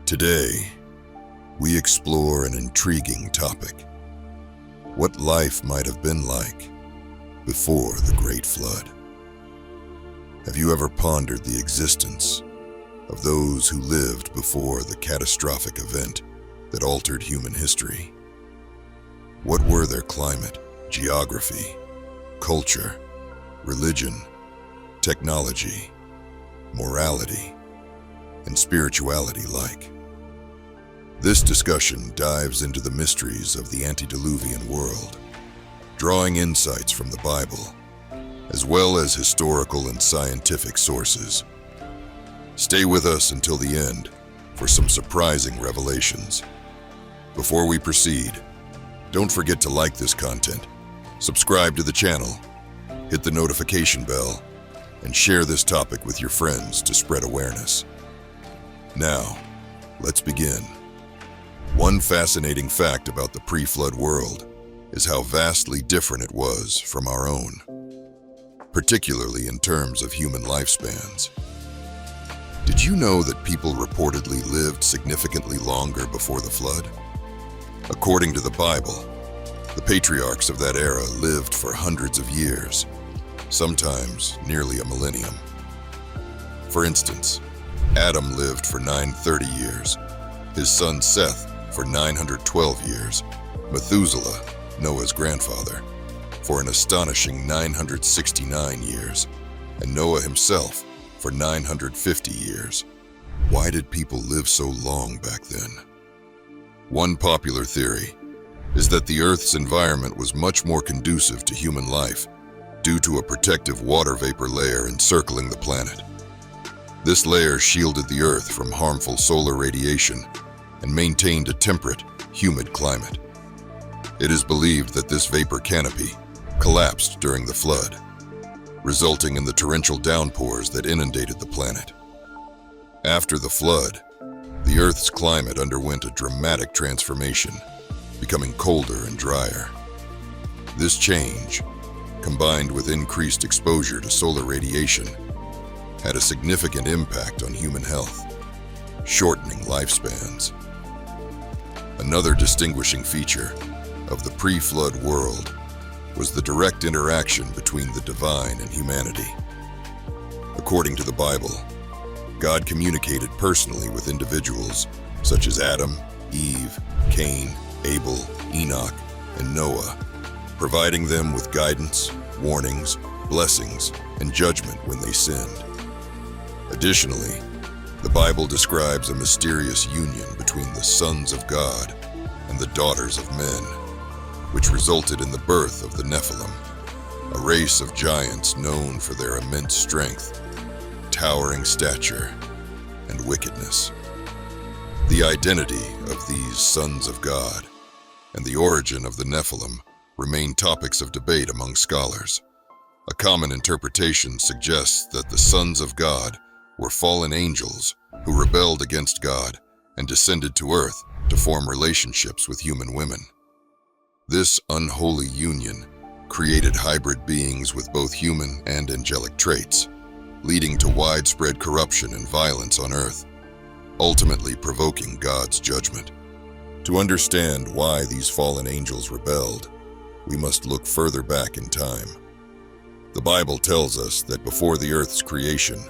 Today, we explore an intriguing topic: what life might have been like before the Great Flood. Have you ever pondered the existence of those who lived before the catastrophic event that altered human history? What were their climate, geography, culture, religion, technology, morality, and spirituality like? This discussion dives into the mysteries of the antediluvian world, drawing insights from the Bible, as well as historical and scientific sources. Stay with us until the end for some surprising revelations. Before we proceed, don't forget to like this content, subscribe to the channel, hit the notification bell, and share this topic with your friends to spread awareness. Now, let's begin. One fascinating fact about the pre-flood world is how vastly different it was from our own, particularly in terms of human lifespans. Did you know that people reportedly lived significantly longer before the flood? According to the Bible, the patriarchs of that era lived for hundreds of years, sometimes nearly a millennium. For instance, Adam lived for 930 years, his son Seth for 912 years, Methuselah, Noah's grandfather, for an astonishing 969 years, and Noah himself for 950 years. Why did people live so long back then? One popular theory is that the Earth's environment was much more conducive to human life due to a protective water vapor layer encircling the planet. This layer shielded the Earth from harmful solar radiation and maintained a temperate, humid climate. It is believed that this vapor canopy collapsed during the flood, resulting in the torrential downpours that inundated the planet. After the flood, the Earth's climate underwent a dramatic transformation, becoming colder and drier. This change, combined with increased exposure to solar radiation, had a significant impact on human health, shortening lifespans. Another distinguishing feature of the pre-flood world was the direct interaction between the divine and humanity. According to the Bible, God communicated personally with individuals such as Adam, Eve, Cain, Abel, Enoch, and Noah, providing them with guidance, warnings, blessings, and judgment when they sinned. Additionally, the Bible describes a mysterious union between the sons of God and the daughters of men, which resulted in the birth of the Nephilim, a race of giants known for their immense strength, towering stature, and wickedness. The identity of these sons of God and the origin of the Nephilim remain topics of debate among scholars. A common interpretation suggests that the sons of God were fallen angels who rebelled against God and descended to earth to form relationships with human women. This unholy union created hybrid beings with both human and angelic traits, leading to widespread corruption and violence on earth, ultimately provoking God's judgment. To understand why these fallen angels rebelled, we must look further back in time. The Bible tells us that before the earth's creation,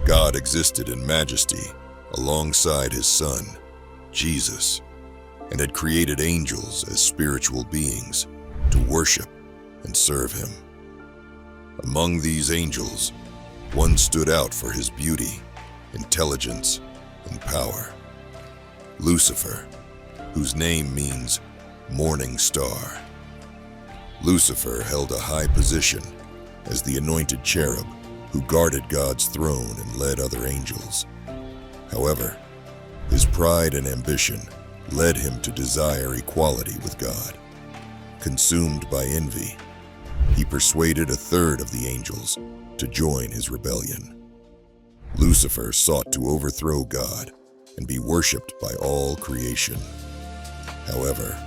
God existed in majesty alongside his Son, Jesus, and had created angels as spiritual beings to worship and serve him. Among these angels, one stood out for his beauty, intelligence, and power: Lucifer, whose name means morning star. Lucifer held a high position as the anointed cherub who guarded God's throne and led other angels. However, his pride and ambition led him to desire equality with God. Consumed by envy, he persuaded a third of the angels to join his rebellion. Lucifer sought to overthrow God and be worshipped by all creation. However,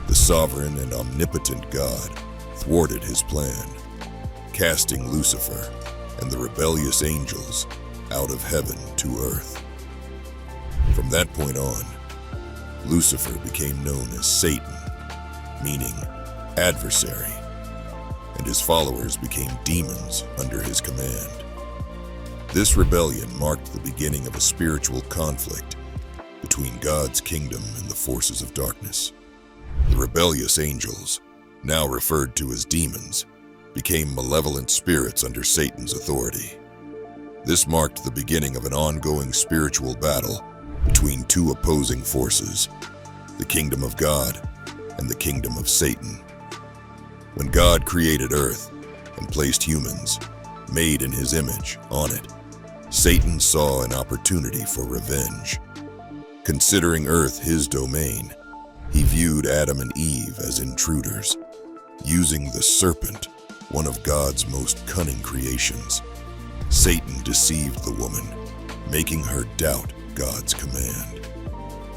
the sovereign and omnipotent God thwarted his plan, casting Lucifer and the rebellious angels out of heaven to earth. From that point on, Lucifer became known as Satan, meaning adversary, and his followers became demons under his command. This rebellion marked the beginning of a spiritual conflict between God's kingdom and the forces of darkness. The rebellious angels, now referred to as demons, became malevolent spirits under Satan's authority. This marked the beginning of an ongoing spiritual battle between two opposing forces, the kingdom of God and the kingdom of Satan. When God created earth and placed humans, made in his image, on it, Satan saw an opportunity for revenge. Considering earth his domain, he viewed Adam and Eve as intruders. Using the serpent, one of God's most cunning creations, Satan deceived the woman, making her doubt God's command.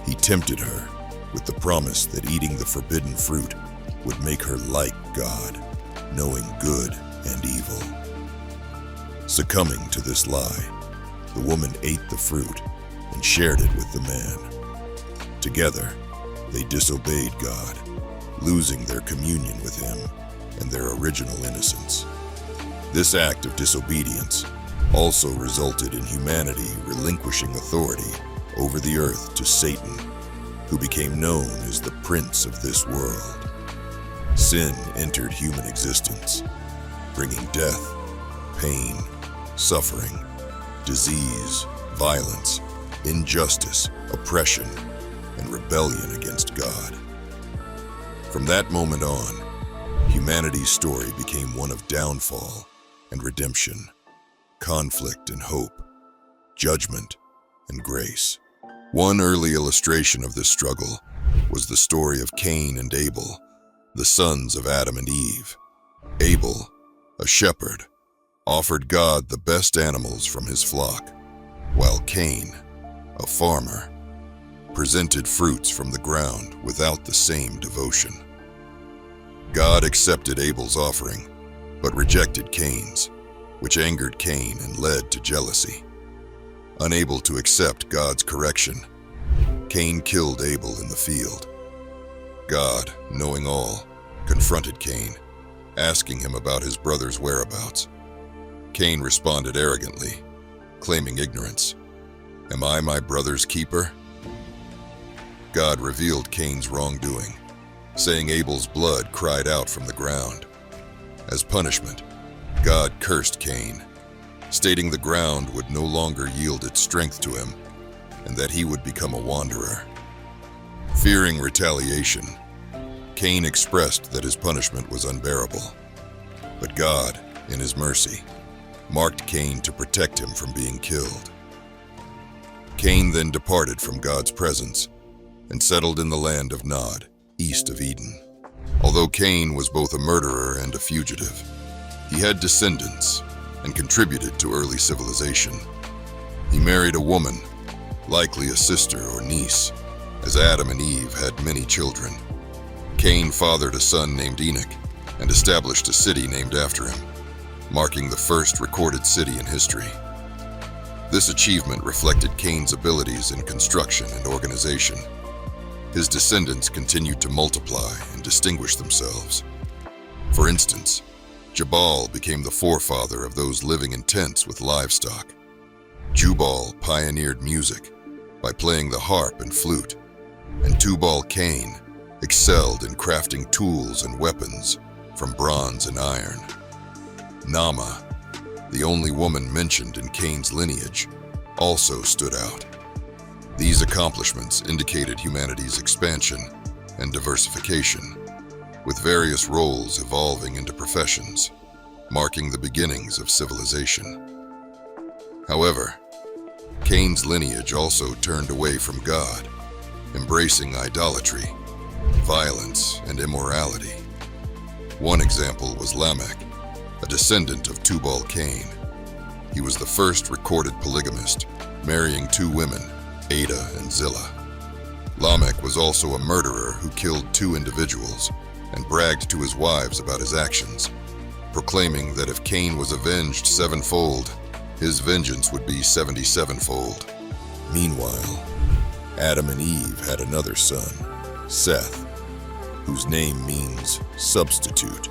He tempted her with the promise that eating the forbidden fruit would make her like God, knowing good and evil. Succumbing to this lie, the woman ate the fruit and shared it with the man. Together, they disobeyed God, losing their communion with him and their original innocence. This act of disobedience also resulted in humanity relinquishing authority over the earth to Satan, who became known as the prince of this world. Sin entered human existence, bringing death, pain, suffering, disease, violence, injustice, oppression, and rebellion against God. From that moment on, humanity's story became one of downfall and redemption, conflict and hope, judgment and grace. One early illustration of this struggle was the story of Cain and Abel, the sons of Adam and Eve. Abel, a shepherd, offered God the best animals from his flock, while Cain, a farmer, presented fruits from the ground without the same devotion. God accepted Abel's offering, but rejected Cain's, which angered Cain and led to jealousy. Unable to accept God's correction, Cain killed Abel in the field. God, knowing all, confronted Cain, asking him about his brother's whereabouts. Cain responded arrogantly, claiming ignorance. "Am I my brother's keeper?" God revealed Cain's wrongdoing, saying Abel's blood cried out from the ground. As punishment, God cursed Cain, stating the ground would no longer yield its strength to him and that he would become a wanderer. Fearing retaliation, Cain expressed that his punishment was unbearable. But God, in his mercy, marked Cain to protect him from being killed. Cain then departed from God's presence and settled in the land of Nod, east of Eden. Although Cain was both a murderer and a fugitive, he had descendants and contributed to early civilization. He married a woman, likely a sister or niece, as Adam and Eve had many children. Cain fathered a son named Enoch and established a city named after him, marking the first recorded city in history. This achievement reflected Cain's abilities in construction and organization. His descendants continued to multiply and distinguish themselves. For instance, Jabal became the forefather of those living in tents with livestock. Jubal pioneered music by playing the harp and flute, and Tubal-Cain excelled in crafting tools and weapons from bronze and iron. Naamah, the only woman mentioned in Cain's lineage, also stood out. These accomplishments indicated humanity's expansion and diversification, with various roles evolving into professions, marking the beginnings of civilization. However, Cain's lineage also turned away from God, embracing idolatry, violence, and immorality. One example was Lamech, a descendant of Tubal-Cain. He was the first recorded polygamist, marrying two women, Ada and Zillah. Lamech was also a murderer who killed two individuals and bragged to his wives about his actions, proclaiming that if Cain was avenged sevenfold, his vengeance would be 77-fold. Meanwhile, Adam and Eve had another son, Seth, whose name means substitute,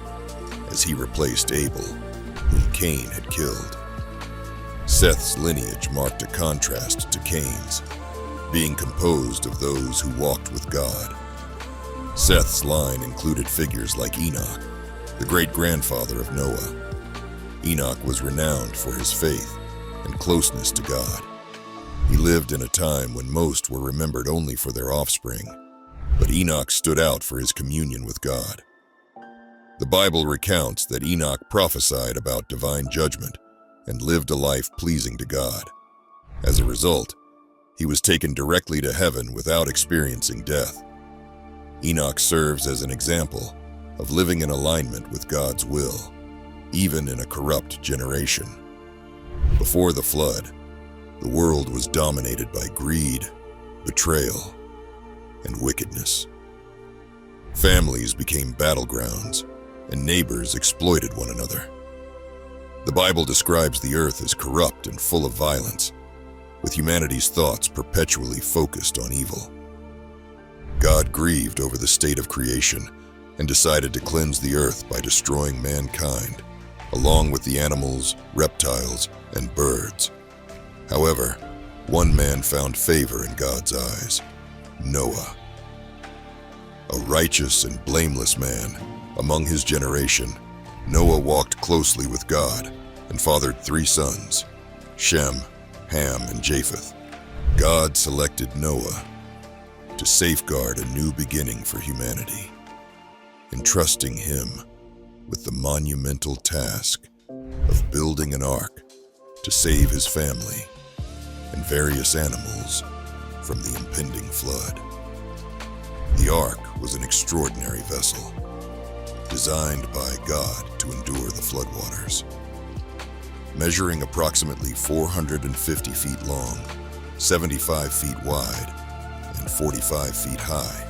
as he replaced Abel, whom Cain had killed. Seth's lineage marked a contrast to Cain's, being composed of those who walked with God. Seth's line included figures like Enoch, the great-grandfather of Noah. Enoch was renowned for his faith and closeness to God. He lived in a time when most were remembered only for their offspring, but Enoch stood out for his communion with God. The Bible recounts that Enoch prophesied about divine judgment and lived a life pleasing to God. As a result, he was taken directly to heaven without experiencing death. Enoch serves as an example of living in alignment with God's will, even in a corrupt generation. Before the flood, the world was dominated by greed, betrayal, and wickedness. Families became battlegrounds, and neighbors exploited one another. The Bible describes the earth as corrupt and full of violence, with humanity's thoughts perpetually focused on evil. God grieved over the state of creation and decided to cleanse the earth by destroying mankind, along with the animals, reptiles, and birds. However, one man found favor in God's eyes: Noah. A righteous and blameless man among his generation, Noah walked closely with God and fathered 3 sons, Shem, Ham, and Japheth. God selected Noah to safeguard a new beginning for humanity, entrusting him with the monumental task of building an ark to save his family and various animals from the impending flood. The ark was an extraordinary vessel, designed by God to endure the floodwaters. Measuring approximately 450 feet long, 75 feet wide, and 45 feet high,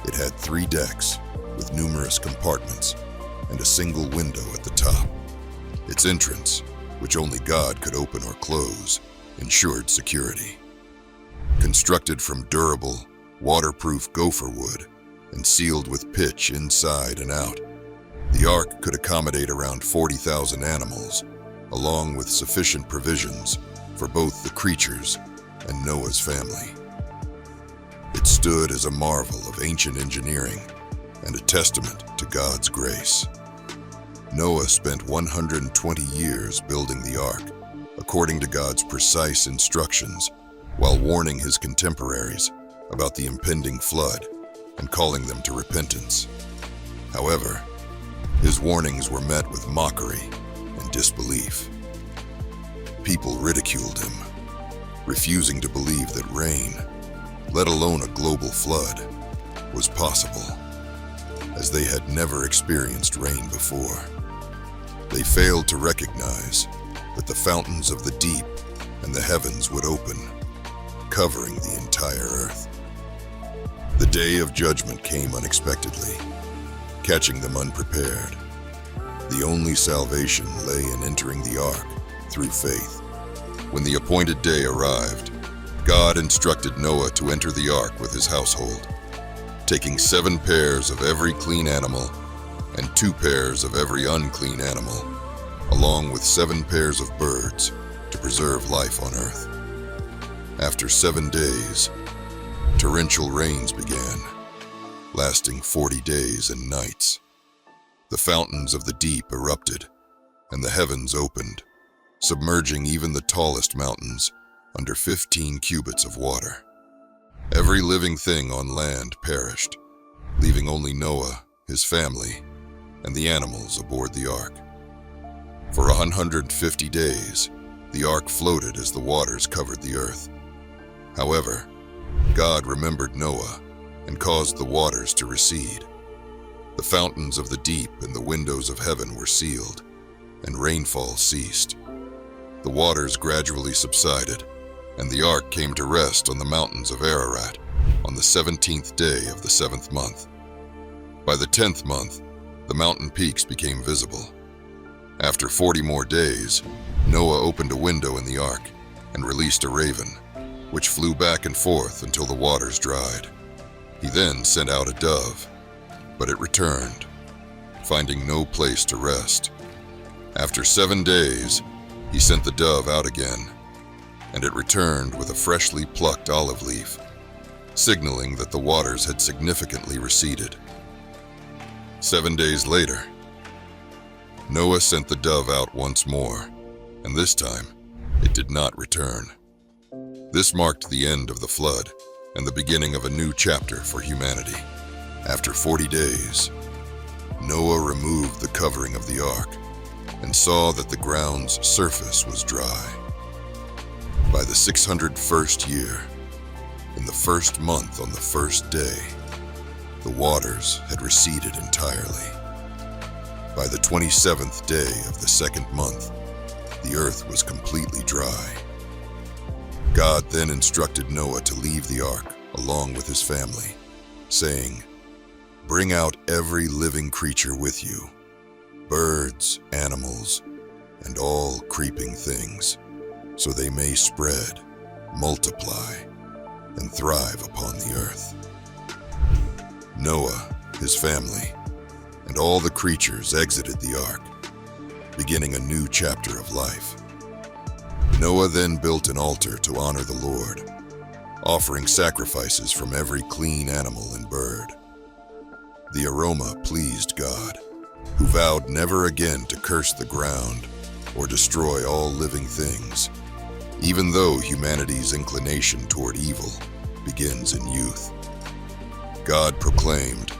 it had 3 decks with numerous compartments and a single window at the top. Its entrance, which only God could open or close, ensured security. Constructed from durable, waterproof gopher wood and sealed with pitch inside and out, the ark could accommodate around 40,000 animals, along with sufficient provisions for both the creatures and Noah's family. It stood as a marvel of ancient engineering and a testament to God's grace. Noah spent 120 years building the ark, according to God's precise instructions, while warning his contemporaries about the impending flood and calling them to repentance. However, his warnings were met with mockery and disbelief. People ridiculed him, refusing to believe that rain, let alone a global flood, was possible, as they had never experienced rain before. They failed to recognize that the fountains of the deep and the heavens would open, covering the entire earth. The day of judgment came unexpectedly, catching them unprepared. The only salvation lay in entering the ark through faith. When the appointed day arrived, God instructed Noah to enter the ark with his household, taking 7 pairs of every clean animal and 2 pairs of every unclean animal, along with 7 pairs of birds to preserve life on earth. After 7 days, torrential rains began, lasting 40 days and nights. The fountains of the deep erupted, and the heavens opened, submerging even the tallest mountains under 15 cubits of water. Every living thing on land perished, leaving only Noah, his family, and the animals aboard the ark. For 150 days, the ark floated as the waters covered the earth. However, God remembered Noah and caused the waters to recede. The fountains of the deep and the windows of heaven were sealed, and rainfall ceased. The waters gradually subsided, and the ark came to rest on the mountains of Ararat on the 17th day of the 7th month. By the 10th month, the mountain peaks became visible. After 40 more days, Noah opened a window in the ark and released a raven, which flew back and forth until the waters dried. He then sent out a dove, but it returned, finding no place to rest. After 7 days, he sent the dove out again, and it returned with a freshly plucked olive leaf, signaling that the waters had significantly receded. 7 days later, Noah sent the dove out once more, and this time it did not return. This marked the end of the flood and the beginning of a new chapter for humanity. After 40 days, Noah removed the covering of the ark and saw that the ground's surface was dry. By the 601st year, in the first month on the first day, the waters had receded entirely. By the 27th day of the second month, the earth was completely dry. God then instructed Noah to leave the ark along with his family, saying, "Bring out every living creature with you, birds, animals, and all creeping things, so they may spread, multiply, and thrive upon the earth." Noah, his family, and all the creatures exited the ark, beginning a new chapter of life. Noah then built an altar to honor the Lord, offering sacrifices from every clean animal and bird. The aroma pleased God, who vowed never again to curse the ground or destroy all living things, even though humanity's inclination toward evil begins in youth. God proclaimed,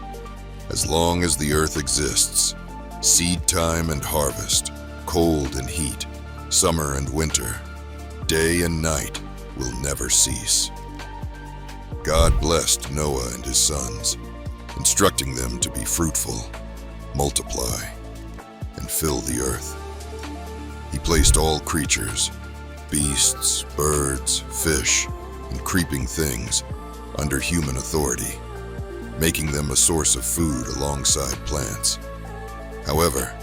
"As long as the earth exists, seed time and harvest, cold and heat, summer and winter, day and night will never cease." God blessed Noah and his sons, instructing them to be fruitful, multiply, and fill the earth. He placed all creatures, beasts, birds, fish, and creeping things under human authority, making them a source of food alongside plants. However,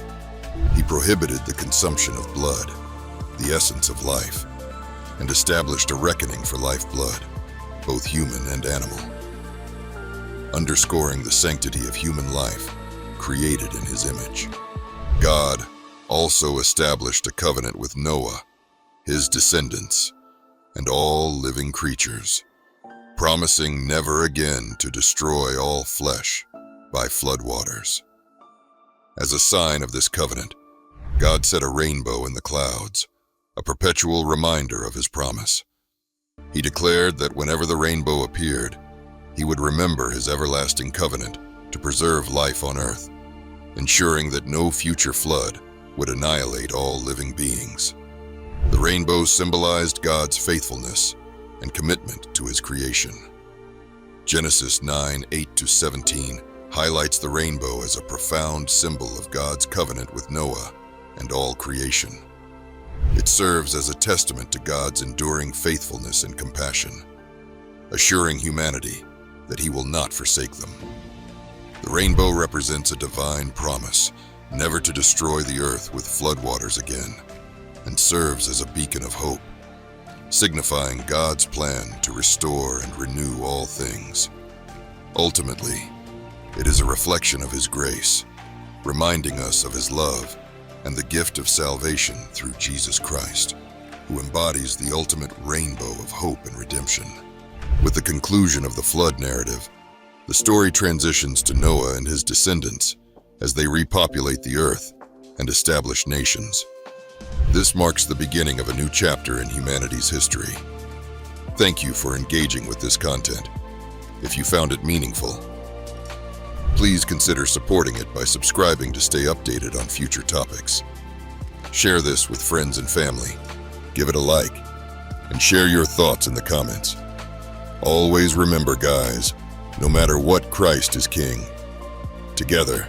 he prohibited the consumption of blood, the essence of life, and established a reckoning for lifeblood, both human and animal, underscoring the sanctity of human life created in his image. God also established a covenant with Noah, his descendants, and all living creatures, promising never again to destroy all flesh by floodwaters. As a sign of this covenant, God set a rainbow in the clouds, a perpetual reminder of his promise. He declared that whenever the rainbow appeared, he would remember his everlasting covenant to preserve life on earth, ensuring that no future flood would annihilate all living beings. The rainbow symbolized God's faithfulness and commitment to his creation. Genesis 9:8-17 highlights the rainbow as a profound symbol of God's covenant with Noah and all creation. It serves as a testament to God's enduring faithfulness and compassion, assuring humanity that he will not forsake them. The rainbow represents a divine promise never to destroy the earth with floodwaters again, and serves as a beacon of hope, signifying God's plan to restore and renew all things. Ultimately, it is a reflection of his grace, reminding us of his love and the gift of salvation through Jesus Christ, who embodies the ultimate rainbow of hope and redemption. With the conclusion of the flood narrative, the story transitions to Noah and his descendants as they repopulate the earth and establish nations. This marks the beginning of a new chapter in humanity's history. Thank you for engaging with this content. If you found it meaningful, please consider supporting it by subscribing to stay updated on future topics. Share this with friends and family, give it a like, and share your thoughts in the comments. Always remember, guys, no matter what, Christ is King. Together,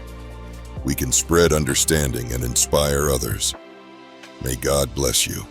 we can spread understanding and inspire others. May God bless you.